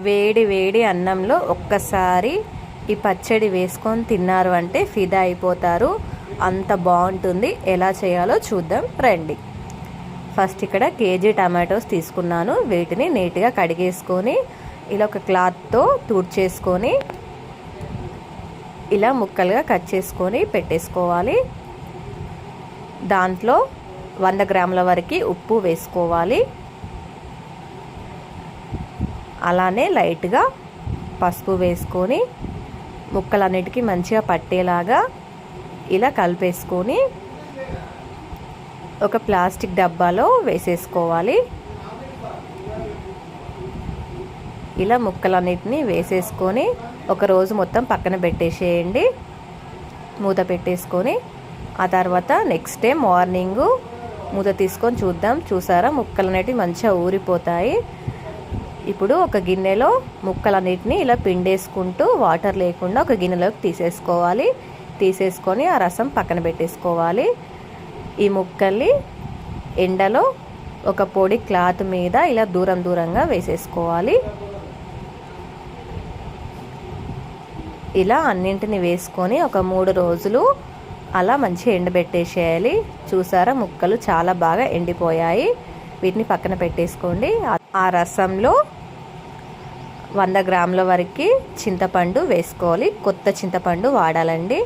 వేడి వేడి అన్నంలో ఒక్కసారి ఈ పచ్చడి వేసుకొని తిన్నారు అంటే ఫిదా అయిపోతారు. అంత బాగుంటుంది. ఎలా చేయాలో చూద్దాం రండి. ఫస్ట్ ఇక్కడ కేజీ టమాటోస్ తీసుకున్నాను. వీటిని నీట్గా కడిగేసుకొని ఇలా ఒక క్లాత్తో తుడిచేసుకొని ఇలా ముక్కలుగా కట్ చేసుకొని పెట్టేసుకోవాలి. దాంట్లో 100 గ్రాముల వరకు ఉప్పు వేసుకోవాలి. అలానే లైట్గా పసుపు వేసుకొని ముక్కలన్నిటికీ మంచిగా పట్టేలాగా ఇలా కలిపేసుకొని ఒక ప్లాస్టిక్ డబ్బాలో వేసేసుకోవాలి. ఇలా ముక్కలన్నిటిని వేసేసుకొని ఒక రోజు మొత్తం పక్కన పెట్టేసేయండి. మూత పెట్టేసుకొని ఆ తర్వాత నెక్స్ట్ డే మార్నింగ్ మూత తీసుకొని చూద్దాం. చూసారా ముక్కలు అనేటివి మంచిగా ఊరిపోతాయి. ఇప్పుడు ఒక గిన్నెలో ముక్కలన్నిటిని ఇలా పిండేసుకుంటూ వాటర్ లేకుండా ఒక గిన్నెలోకి తీసేసుకోవాలి. తీసేసుకొని ఆ రసం పక్కన పెట్టేసుకోవాలి. ఈ ముక్కల్ని ఎండలో ఒక పొడి క్లాత్ మీద ఇలా దూరం దూరంగా వేసేసుకోవాలి. ఇలా అన్నింటిని వేసుకొని ఒక 3 రోజులు అలా మంచిగా ఎండబెట్టేసేయాలి. చూసారా ముక్కలు చాలా బాగా ఎండిపోయాయి. వీటిని పక్కన పెట్టేసుకోండి. ఆ రసంలో 100 గ్రాముల వరకు చింతపండు వేసుకోవాలి. కొత్త చింతపండు వాడాలండి.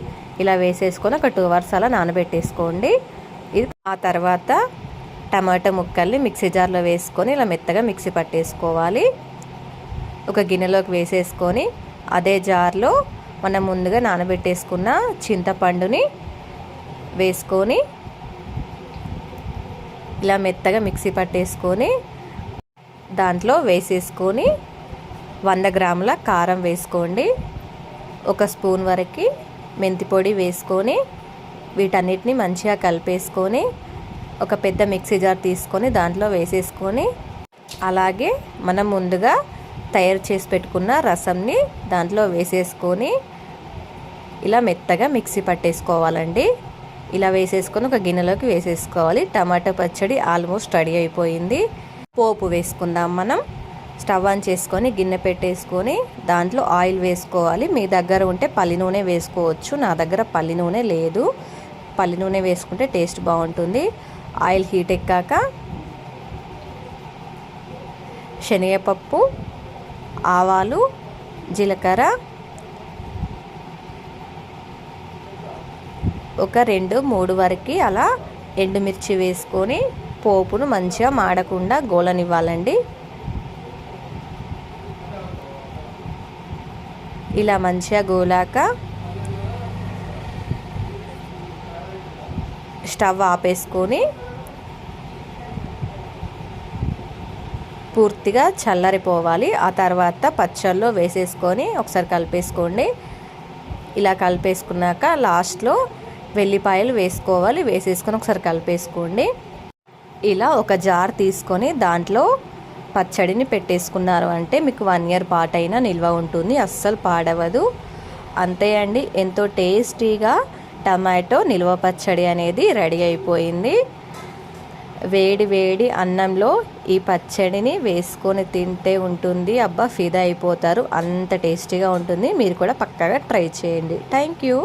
ఇలా వేసేసుకొని ఒక 2 అవర్స్ అలా నానబెట్టేసుకోండి. ఇది ఆ తర్వాత టమాటా ముక్కల్ని మిక్సీ జార్లో వేసుకొని ఇలా మెత్తగా మిక్సీ పట్టేసుకోవాలి. ఒక గిన్నెలోకి వేసేసుకొని అదే జార్లో మనం ముందుగా నానబెట్టేసుకున్న చింతపండుని వేసుకొని ఇలా మెత్తగా మిక్సీ పట్టేసుకొని దాంట్లో వేసేసుకొని 100 గ్రాముల కారం వేసుకోండి. 1 స్పూన్ వరకు మెంతి పొడి వేసుకొని వీటన్నిటిని మంచిగా కలిపేసుకొని ఒక పెద్ద మిక్సీ జార్ తీసుకొని దాంట్లో వేసేసుకొని అలాగే మనం ముందుగా తయారు చేసి పెట్టుకున్న రసంని దాంట్లో వేసేసుకొని ఇలా మెత్తగా మిక్సీ పట్టేసుకోవాలండి. ఇలా వేసేసుకొని ఒక గిన్నెలోకి వేసేసుకోవాలి. టమాటా పచ్చడి ఆల్మోస్ట్ రెడీ అయిపోయింది. పోపు వేసుకుందాం. మనం స్టవ్ ఆన్ చేసుకొని గిన్నె పెట్టేసుకొని దాంట్లో ఆయిల్ వేసుకోవాలి. మీ దగ్గర ఉంటే పల్లి నూనె వేసుకోవచ్చు. నా దగ్గర పల్లి నూనె లేదు. పల్లి నూనె వేసుకుంటే టేస్ట్ బాగుంటుంది. ఆయిల్ హీట్ ఎక్కాక శనగపప్పు, ఆవాలు, జీలకర్ర, ఒక 2-3 వరకు అలా ఎండుమిర్చి వేసుకొని పోపును మంచిగా మాడకుండా గోలనివ్వాలండి. ఇలా మంచిగా గోలాక స్టవ్ ఆపేసుకొని పూర్తిగా చల్లరిపోవాలి. ఆ తర్వాత పచ్చళ్ళలో వేసేసుకొని ఒకసారి కలిపేసుకోండి. ఇలా కలిపేసుకున్నాక లాస్ట్లో వెల్లిపాయలు వేసుకోవాలి. వేసేసుకొని ఒకసారి కలిపేసుకోండి. ఇలా ఒక జార్ తీసుకొని దాంట్లో పచ్చడిని పెట్టేసుకున్నారు అంటే మీకు 1 ఇయర్ పాటు అయినా నిల్వ ఉంటుంది. అస్సలు పాడవదు. అంతే అండి. ఎంతో టేస్టీగా టమాటో నిల్వ పచ్చడి అనేది రెడీ అయిపోయింది. వేడి వేడి అన్నంలో ఈ పచ్చడిని వేసుకొని తింటే ఉంటుంది. అబ్బా ఫిదా అయిపోతారు. అంత టేస్టీగా ఉంటుంది. మీరు కూడా పక్కాగా ట్రై చేయండి. Thank you.